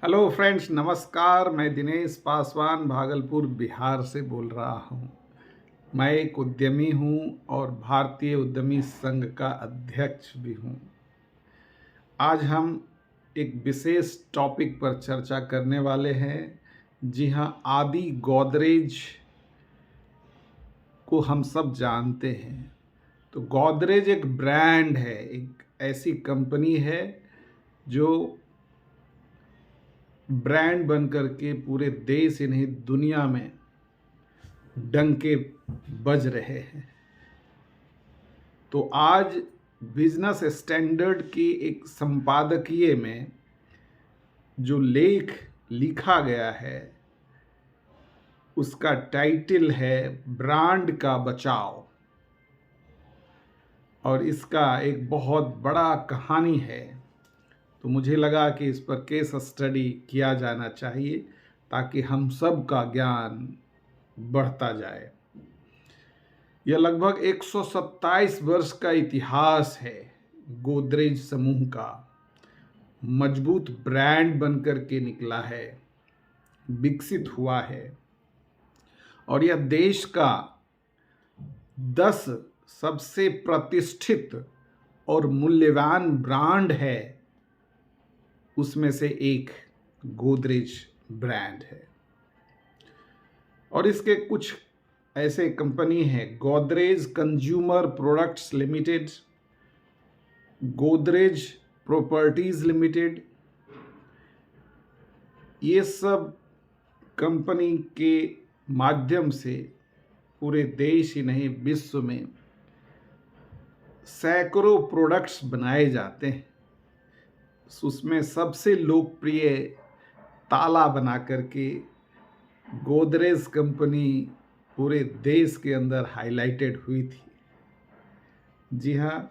Hello friends, नमस्कार। मैं दिनेश पासवान भागलपुर बिहार से बोल रहा हूँ। मैं एक उद्यमी हूँ और भारतीय उद्यमी संघ का अध्यक्ष भी हूँ। आज हम एक विशेष टॉपिक पर चर्चा करने वाले हैं। जी हाँ, आदि गोदरेज को हम सब जानते हैं। तो गोदरेज एक ब्रांड है, एक ऐसी कंपनी है जो ब्रांड बन करके पूरे देश ही नहीं दुनिया में डंके बज रहे हैं। तो आज बिजनेस स्टैंडर्ड की एक संपादकीय में जो लेख लिखा गया है उसका टाइटल है ब्रांड का बचाव, और इसका एक बहुत बड़ा कहानी है। तो मुझे लगा कि इस पर केस स्टडी किया जाना चाहिए ताकि हम सब का ज्ञान बढ़ता जाए। यह लगभग 127 वर्ष का इतिहास है गोदरेज समूह का। मजबूत ब्रांड बनकर के निकला है, विकसित हुआ है, और यह देश का 10 सबसे प्रतिष्ठित और मूल्यवान ब्रांड है, उसमें से एक गोदरेज ब्रांड है। और इसके कुछ ऐसे कंपनी हैं: Godrej consumer products limited, Godrej properties limited. ये सब कंपनी के माध्यम से पूरे देश ही नहीं विश्व में सैकड़ों प्रोडक्ट्स बनाए जाते हैं। उसमें सबसे लोकप्रिय ताला बना करके गोदरेज कंपनी पूरे देश के अंदर हाईलाइटेड हुई थी। जी हाँ,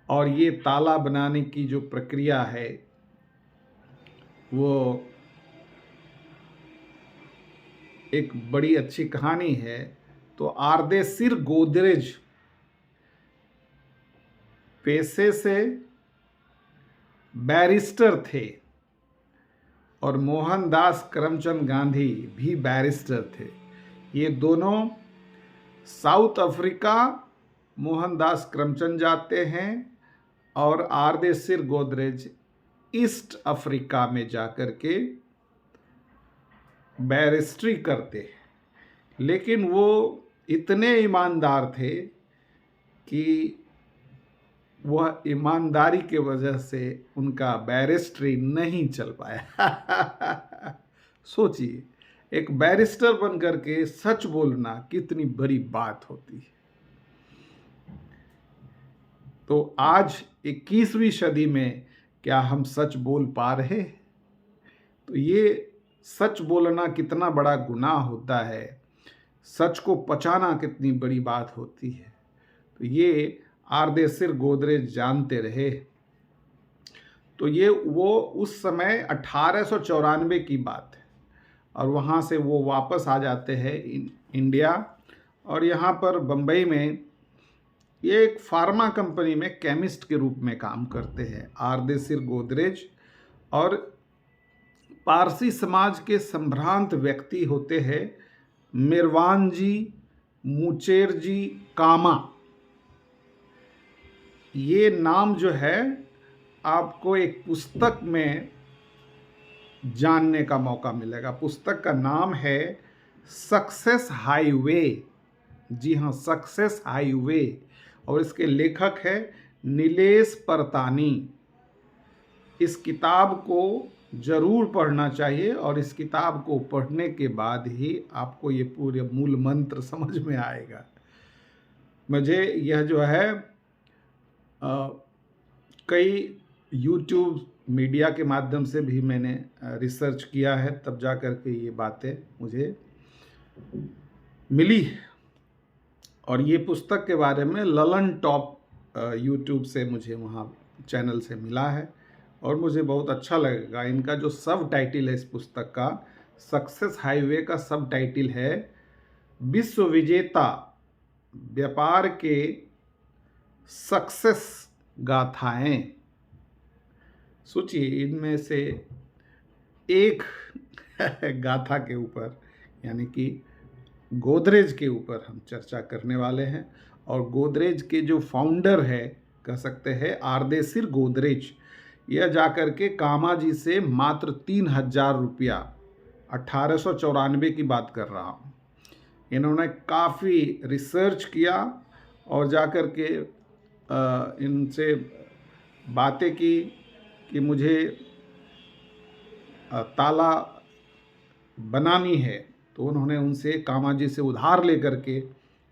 और ये ताला बनाने की जो प्रक्रिया है वो एक बड़ी अच्छी कहानी है। तो आर्देशिर गोदरेज पेशे से बैरिस्टर थे और मोहनदास करमचंद गांधी भी बैरिस्टर थे। ये दोनों साउथ अफ्रीका मोहनदास करमचंद जाते हैं और आर्देशिर गोदरेज ईस्ट अफ्रीका में जाकर के बैरिस्ट्री करते हैं। लेकिन वो इतने ईमानदार थे कि वह ईमानदारी के वजह से उनका बैरिस्ट्री नहीं चल पाया। सोचिए, एक बैरिस्टर बन करके सच बोलना कितनी बड़ी बात होती है। तो आज 21वीं सदी में क्या हम सच बोल पा रहे? तो ये सच बोलना कितना बड़ा गुनाह होता है, सच को पचाना कितनी बड़ी बात होती है। तो ये आर्देशिर गोदरेज जानते रहे। तो ये वो उस समय 1894 की बात है, और वहाँ से वो वापस आ जाते हैं इंडिया। और यहाँ पर बम्बई में ये एक फार्मा कंपनी में केमिस्ट के रूप में काम करते हैं आर्देशिर गोदरेज। और पारसी समाज के संभ्रांत व्यक्ति होते हैं मिरवान जी मुचेरजी कामा। ये नाम जो है आपको एक पुस्तक में जानने का मौका मिलेगा। पुस्तक का नाम है सक्सेस हाईवे। जी हाँ, सक्सेस हाईवे। और इसके लेखक है नीलेश परतानी। इस किताब को ज़रूर पढ़ना चाहिए, और इस किताब को पढ़ने के बाद ही आपको ये पूरे मूल मंत्र समझ में आएगा। मुझे यह जो है कई यूट्यूब मीडिया के माध्यम से भी मैंने रिसर्च किया है, तब जा कर के ये बातें मुझे मिली। और ये पुस्तक के बारे में ललन टॉप यूट्यूब से मुझे वहाँ चैनल से मिला है, और मुझे बहुत अच्छा लगेगा। इनका जो सब टाइटल है इस पुस्तक का, सक्सेस हाईवे का सब टाइटल है विश्व विजेता व्यापार के सक्सेस गाथाएं। सोचिए, इनमें से एक गाथा के ऊपर, यानी कि गोदरेज के ऊपर हम चर्चा करने वाले हैं। और गोदरेज के जो फाउंडर है, कह सकते हैं आर्देशिर गोदरेज, यह जाकर के कामाजी से मात्र 3,000 रुपया, 1894 की बात कर रहा हूँ, इन्होंने काफ़ी रिसर्च किया और जाकर के इनसे बातें की कि मुझे ताला बनानी है। तो उन्होंने उनसे कामाजी से उधार लेकर के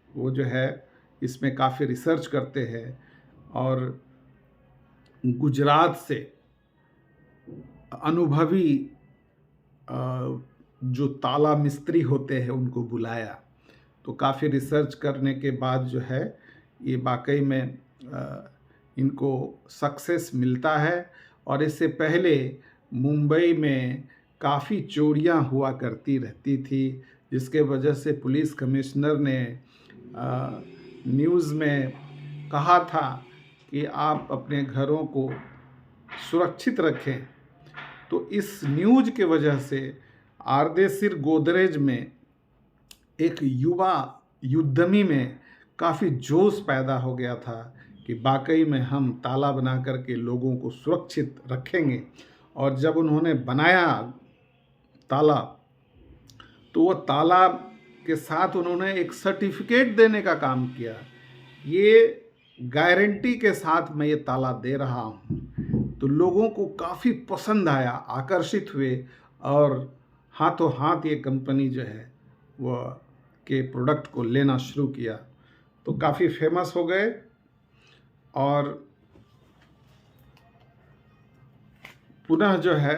वो जो है इसमें काफ़ी रिसर्च करते हैं और गुजरात से अनुभवी जो ताला मिस्त्री होते हैं उनको बुलाया। तो काफ़ी रिसर्च करने के बाद जो है ये वाकई में इनको सक्सेस मिलता है। और इससे पहले मुंबई में काफ़ी चोरियां हुआ करती रहती थी, जिसके वजह से पुलिस कमिश्नर ने न्यूज़ में कहा था कि आप अपने घरों को सुरक्षित रखें। तो इस न्यूज़ के वजह से आर्देशिर गोदरेज में एक युवा उद्यमी में काफ़ी जोश पैदा हो गया था कि वाकई में हम ताला बना करके लोगों को सुरक्षित रखेंगे। और जब उन्होंने बनाया ताला, तो वो ताला के साथ उन्होंने एक सर्टिफिकेट देने का काम किया, ये गारंटी के साथ मैं ये ताला दे रहा हूँ। तो लोगों को काफ़ी पसंद आया, आकर्षित हुए और हाथों हाथ ये कंपनी जो है वो के प्रोडक्ट को लेना शुरू किया। तो काफ़ी फेमस हो गए और पुनः जो है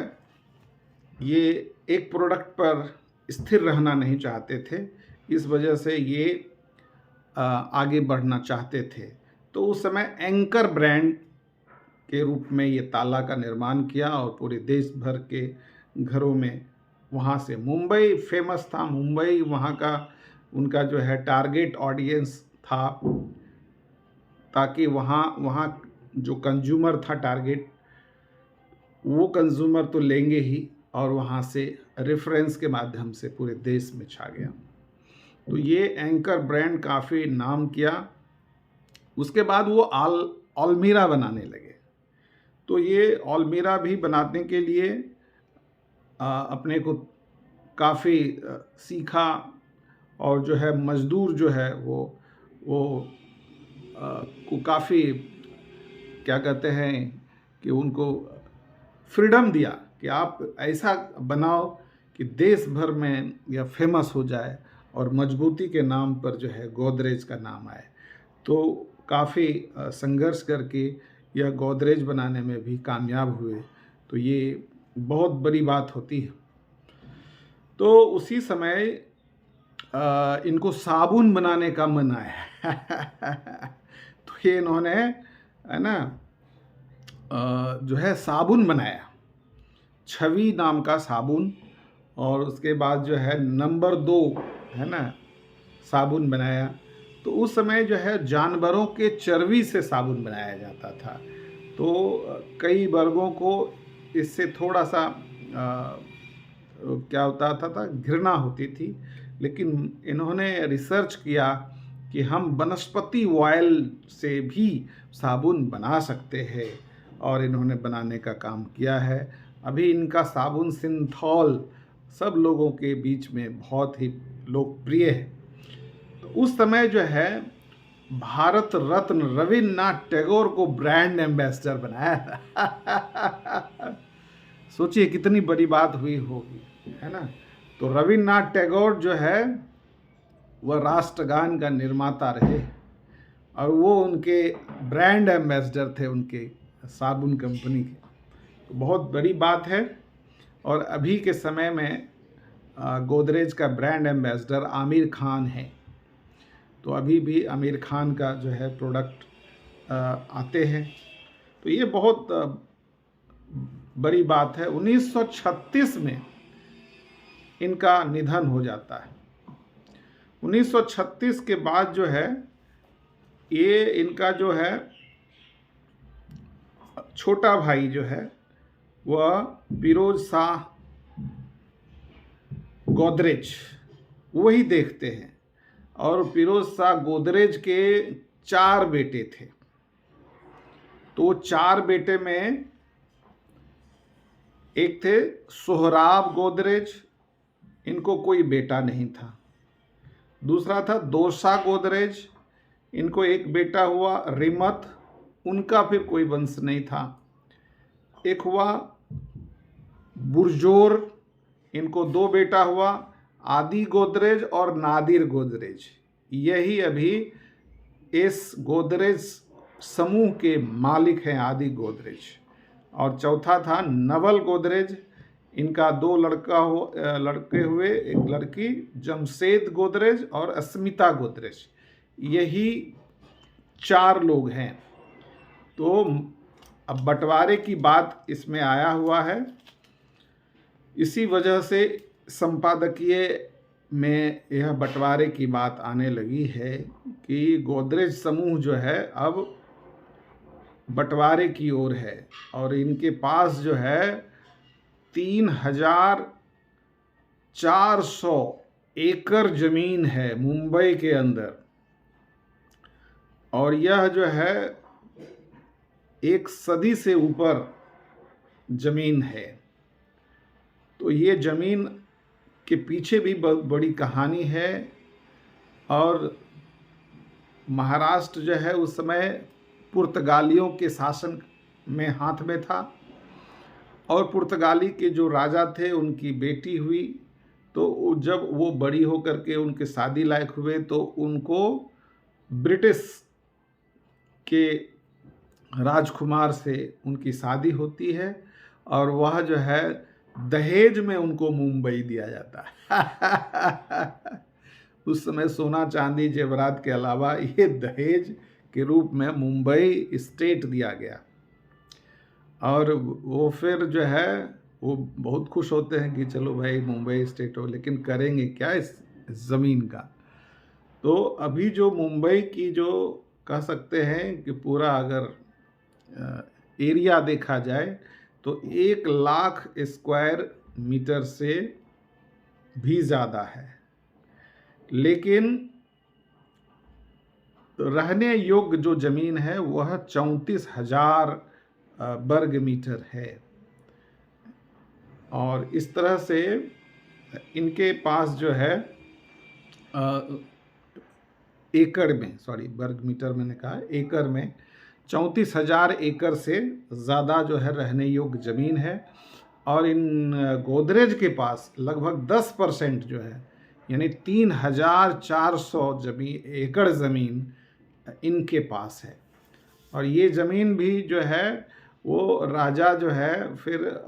ये एक प्रोडक्ट पर स्थिर रहना नहीं चाहते थे, इस वजह से ये आगे बढ़ना चाहते थे। तो उस समय एंकर ब्रांड के रूप में ये ताला का निर्माण किया और पूरे देश भर के घरों में, वहाँ से मुंबई फेमस था। मुंबई वहाँ का उनका जो है टारगेट ऑडियंस था, ताकि वहाँ जो कंज्यूमर था टारगेट, वो कंज्यूमर तो लेंगे ही और वहाँ से रेफरेंस के माध्यम से पूरे देश में छा गया। तो ये एंकर ब्रांड काफ़ी नाम किया। उसके बाद वो अलमीरा बनाने लगे। तो ये अलमीरा भी बनाने के लिए अपने को काफ़ी सीखा और जो है मज़दूर जो है वो को काफ़ी क्या कहते हैं कि उनको फ्रीडम दिया कि आप ऐसा बनाओ कि देश भर में यह फेमस हो जाए और मजबूती के नाम पर जो है गोदरेज का नाम आए। तो काफ़ी संघर्ष करके यह गोदरेज बनाने में भी कामयाब हुए। तो ये बहुत बड़ी बात होती है। तो उसी समय इनको साबुन बनाने का मन आया। तो ये इन्होंने है ना जो है साबुन बनाया, छवि नाम का साबुन। और उसके बाद जो है नंबर 2 है ना साबुन बनाया। तो उस समय जो है जानवरों के चर्बी से साबुन बनाया जाता था। तो कई वर्गों को इससे थोड़ा सा क्या होता था घृणा होती थी, लेकिन इन्होंने रिसर्च किया कि हम वनस्पति ऑयल से भी साबुन बना सकते हैं और इन्होंने बनाने का काम किया है। अभी इनका साबुन सिंथॉल सब लोगों के बीच में बहुत ही लोकप्रिय है। तो उस समय जो है भारत रत्न रविन्द्रनाथ टैगोर को ब्रांड एम्बेसडर बनाया था। सोचिए कितनी बड़ी बात हुई होगी, है ना। तो रविन्द्रनाथ टैगोर जो है वह राष्ट्रगान का निर्माता रहे और वो उनके ब्रांड एम्बेसडर थे उनके साबुन कंपनी के। तो बहुत बड़ी बात है। और अभी के समय में गोदरेज का ब्रांड एम्बेसडर आमिर खान है। तो अभी भी आमिर खान का जो है प्रोडक्ट आते हैं। तो ये बहुत बड़ी बात है। 1936 में इनका निधन हो जाता है। 1936 के बाद जो है ये इनका जो है छोटा भाई जो है वह फिरोज शाह गोदरेज वही देखते हैं। और फिरोज शाह गोदरेज के 4 बेटे थे। तो 4 बेटे में एक थे सोहराब गोदरेज, इनको कोई बेटा नहीं था। दूसरा था दोसा गोदरेज, इनको एक बेटा हुआ रिमत, उनका फिर कोई वंश नहीं था। एक हुआ बुरजोर, इनको 2 बेटा हुआ, आदि गोदरेज और नादिर गोदरेज। यही अभी इस गोदरेज समूह के मालिक हैं, आदि गोदरेज। और चौथा था नवल गोदरेज, इनका 2 लड़के हुए, एक लड़की जमशेद गोदरेज और अस्मिता गोदरेज। यही 4 लोग हैं। तो अब बंटवारे की बात इसमें आया हुआ है। इसी वजह से संपादकीय में यह बंटवारे की बात आने लगी है कि गोदरेज समूह जो है अब बंटवारे की ओर है। और इनके पास जो है 3,400 एकड़ जमीन है मुंबई के अंदर। और यह जो है 1 सदी से ऊपर जमीन है। तो ये जमीन के पीछे भी बहुत बड़ी कहानी है। और महाराष्ट्र जो है उस समय पुर्तगालियों के शासन में हाथ में था। और पुर्तगाली के जो राजा थे उनकी बेटी हुई। तो जब वो बड़ी होकर के उनके शादी लायक हुए तो उनको ब्रिटिश के राजकुमार से उनकी शादी होती है। और वह जो है दहेज में उनको मुंबई दिया जाता है। उस समय सोना चांदी जेवरात के अलावा ये दहेज के रूप में मुंबई स्टेट दिया गया। और वो फिर जो है वो बहुत खुश होते हैं कि चलो भाई मुंबई स्टेट हो, लेकिन करेंगे क्या इस ज़मीन का। तो अभी जो मुंबई की जो कह सकते हैं कि पूरा अगर एरिया देखा जाए तो 1 लाख स्क्वायर मीटर से भी ज़्यादा है। लेकिन रहने योग्य जो ज़मीन है वह 34,000 वर्ग मीटर है। और इस तरह से इनके पास जो है एकड़ में, सॉरी वर्ग मीटर मैंने कहा, एकड़ में 34,000 एकड़ से ज़्यादा जो है रहने योग्य ज़मीन है। और इन गोदरेज के पास लगभग 10% जो है यानी 3,400 एकड़ ज़मीन इनके पास है। और ये ज़मीन भी जो है वो राजा जो है फिर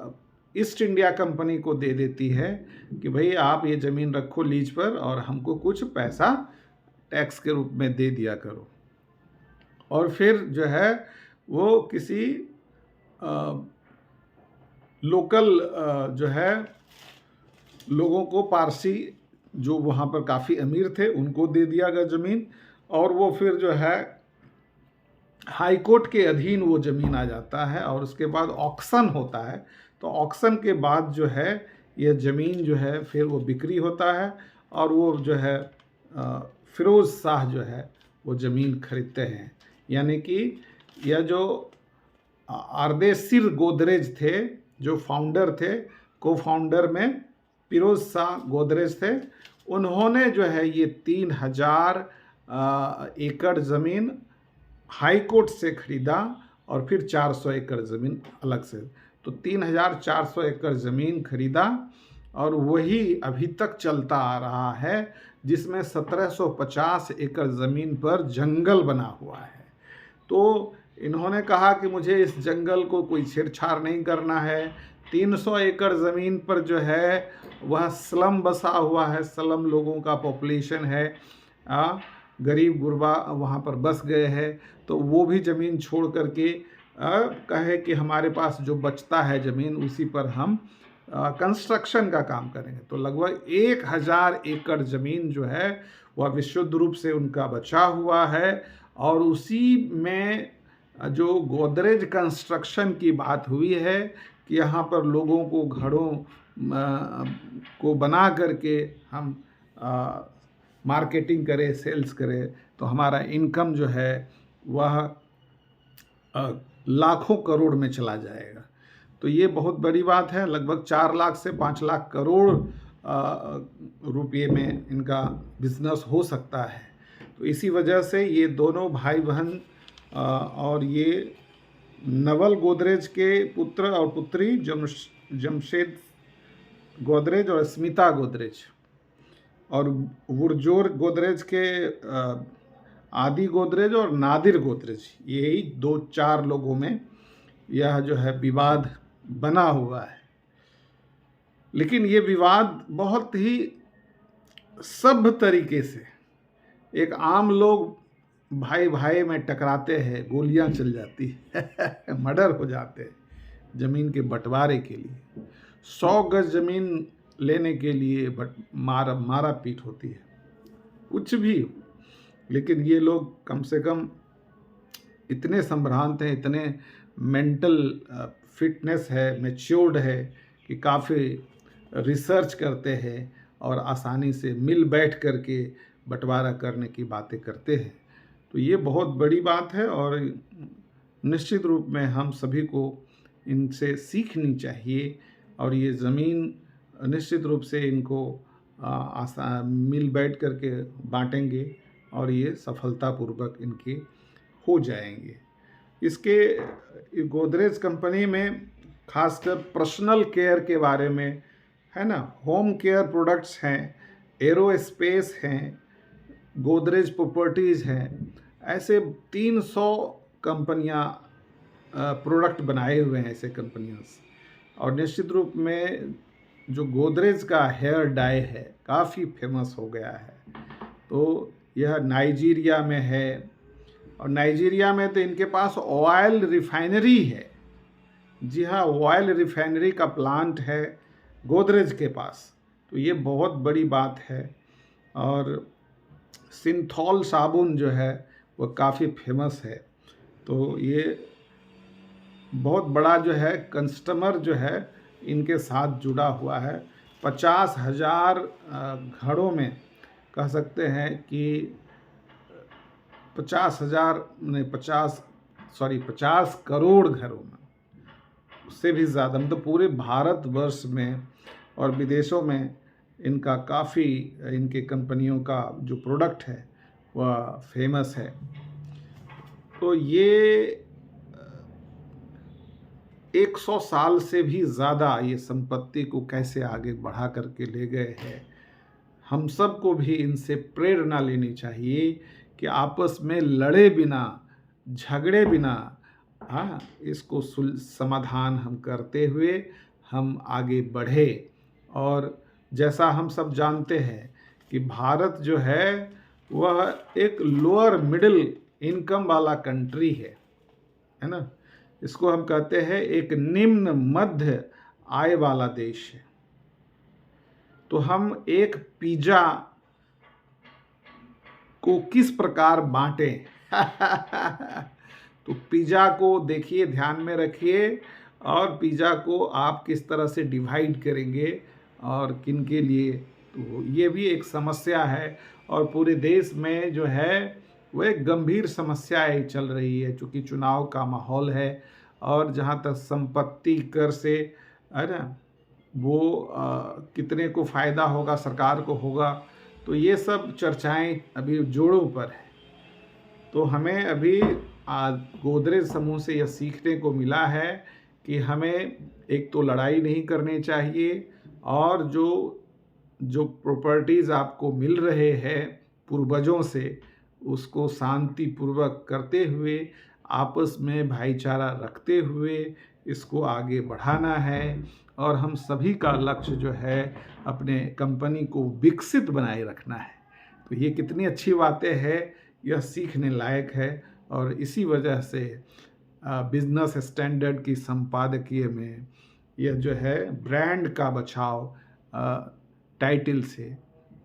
ईस्ट इंडिया कंपनी को दे देती है कि भाई आप ये ज़मीन रखो लीज पर और हमको कुछ पैसा टैक्स के रूप में दे दिया करो। और फिर जो है वो किसी लोकल जो है लोगों को, पारसी जो वहाँ पर काफ़ी अमीर थे उनको दे दिया गया ज़मीन। और वो फिर जो है हाई कोर्ट के अधीन वो ज़मीन आ जाता है। और उसके बाद ऑक्शन होता है। तो ऑक्शन के बाद जो है यह ज़मीन जो है फिर वो बिक्री होता है। और वो जो है फिरोज़ शाह जो है वो ज़मीन खरीदते हैं। यानी कि यह जो आर्देशिर गोदरेज थे जो फाउंडर थे, को फाउंडर में फिरोज़ शाह गोदरेज थे, उन्होंने जो है ये 3,000 एकड़ ज़मीन हाई कोर्ट से ख़रीदा। और फिर 400 एकड़ ज़मीन अलग से। तो 3,400 एकड़ ज़मीन खरीदा। और वही अभी तक चलता आ रहा है, जिसमें 1,750 एकड़ ज़मीन पर जंगल बना हुआ है। तो इन्होंने कहा कि मुझे इस जंगल को कोई छेड़छाड़ नहीं करना है। 300 एकड़ ज़मीन पर जो है वह स्लम बसा हुआ है, स्लम लोगों का पॉपुलेशन है, गरीब गुरबा वहाँ पर बस गए हैं। तो वो भी ज़मीन छोड़ करके कहे कि हमारे पास जो बचता है ज़मीन उसी पर हम कंस्ट्रक्शन का काम करेंगे। तो लगभग 1,000 एकड़ ज़मीन जो है वह विशुद्ध रूप से उनका बचा हुआ है। और उसी में जो गोदरेज कंस्ट्रक्शन की बात हुई है कि यहाँ पर लोगों को घरों को बना करके हम मार्केटिंग करें, सेल्स करें, तो हमारा इनकम जो है वह लाखों करोड़ में चला जाएगा। तो ये बहुत बड़ी बात है। लगभग 4 लाख से 5 लाख करोड़ रुपये में इनका बिजनेस हो सकता है। तो इसी वजह से ये दोनों भाई बहन और ये नवल गोदरेज के पुत्र और पुत्री जमशेद गोदरेज और स्मिता गोदरेज, और वुरजोर गोदरेज के आदि गोदरेज और नादिर गोदरेज, यही 2-4 लोगों में यह जो है विवाद बना हुआ है। लेकिन ये विवाद बहुत ही सभ्य तरीके से, एक आम लोग भाई भाई में टकराते हैं, गोलियां चल जाती है मर्डर हो जाते हैं ज़मीन के बंटवारे के लिए, 100 गज ज़मीन लेने के लिए मारा पीट होती है, कुछ भी। लेकिन ये लोग कम से कम इतने संभ्रांत हैं, इतने मेंटल फिटनेस है, मैच्योर्ड है कि काफ़ी रिसर्च करते हैं और आसानी से मिल बैठ करके बंटवारा करने की बातें करते हैं। तो ये बहुत बड़ी बात है और निश्चित रूप में हम सभी को इनसे सीखनी चाहिए। और ये ज़मीन निश्चित रूप से इनको मिल बैठ करके बांटेंगे और ये सफलतापूर्वक इनके हो जाएंगे। इसके गोदरेज कंपनी में खासकर पर्सनल केयर के बारे में है ना, होम केयर प्रोडक्ट्स हैं, एरोस्पेस हैं, गोदरेज प्रॉपर्टीज़ हैं, ऐसे 300 कंपनियां प्रोडक्ट बनाए हुए हैं ऐसे कंपनियों से। और निश्चित रूप में जो गोदरेज का हेयर डाई है काफ़ी फेमस हो गया है। तो यह नाइजीरिया में है, और नाइजीरिया में तो इनके पास ऑयल रिफाइनरी है। जी हाँ, ऑयल रिफाइनरी का प्लांट है गोदरेज के पास। तो ये बहुत बड़ी बात है। और सिंथॉल साबुन जो है वो काफ़ी फेमस है। तो ये बहुत बड़ा जो है कस्टमर जो है इनके साथ जुड़ा हुआ है। 50,000 घरों में कह सकते हैं कि 50 करोड़ घरों में, उससे भी ज़्यादा, मतलब पूरे भारतवर्ष में और विदेशों में इनका काफ़ी, इनके कंपनियों का जो प्रोडक्ट है वह फेमस है। तो ये 100 साल से भी ज़्यादा ये संपत्ति को कैसे आगे बढ़ा करके ले गए हैं। हम सबको भी इनसे प्रेरणा लेनी चाहिए कि आपस में लड़े बिना, झगड़े बिना, हाँ, इसको समाधान हम करते हुए हम आगे बढ़े। और जैसा हम सब जानते हैं कि भारत जो है वह एक लोअर मिडिल इनकम वाला कंट्री है ना। इसको हम कहते हैं एक निम्न मध्य आय वाला देश है। तो हम एक पिज्जा को किस प्रकार बांटें तो पिज्जा को देखिए, ध्यान में रखिए, और पिज्जा को आप किस तरह से डिवाइड करेंगे और किन के लिए, तो ये भी एक समस्या है। और पूरे देश में जो है वो एक गंभीर समस्या चल रही है, चूँकि चुनाव का माहौल है। और जहाँ तक संपत्ति कर से है ना, वो कितने को फ़ायदा होगा, सरकार को होगा, तो ये सब चर्चाएं अभी जोरों पर है। तो हमें अभी गोदरेज समूह से यह सीखने को मिला है कि हमें एक तो लड़ाई नहीं करनी चाहिए, और जो प्रॉपर्टीज़ आपको मिल रहे हैं पूर्वजों से, उसको शांतिपूर्वक करते हुए, आपस में भाईचारा रखते हुए इसको आगे बढ़ाना है। और हम सभी का लक्ष्य जो है अपने कंपनी को विकसित बनाए रखना है। तो ये कितनी अच्छी बातें हैं, यह सीखने लायक है। और इसी वजह से बिजनेस स्टैंडर्ड की संपादकीय में यह जो है ब्रांड का बचाव टाइटल से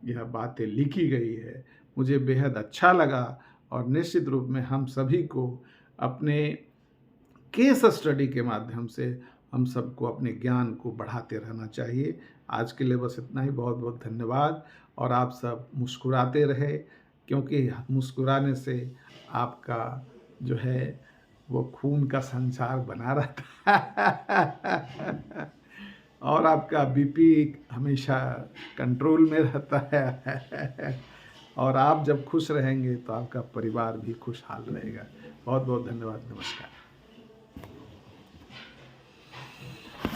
यह बातें लिखी गई है। मुझे बेहद अच्छा लगा। और निश्चित रूप में हम सभी को अपने केस स्टडी के माध्यम से हम सबको अपने ज्ञान को बढ़ाते रहना चाहिए। आज के लिए बस इतना ही। बहुत बहुत धन्यवाद। और आप सब मुस्कुराते रहे, क्योंकि मुस्कुराने से आपका जो है वो खून का संचार बना रहता है और आपका बीपी हमेशा कंट्रोल में रहता है और आप जब खुश रहेंगे तो आपका परिवार भी खुशहाल रहेगा। बहुत बहुत धन्यवाद। नमस्कार।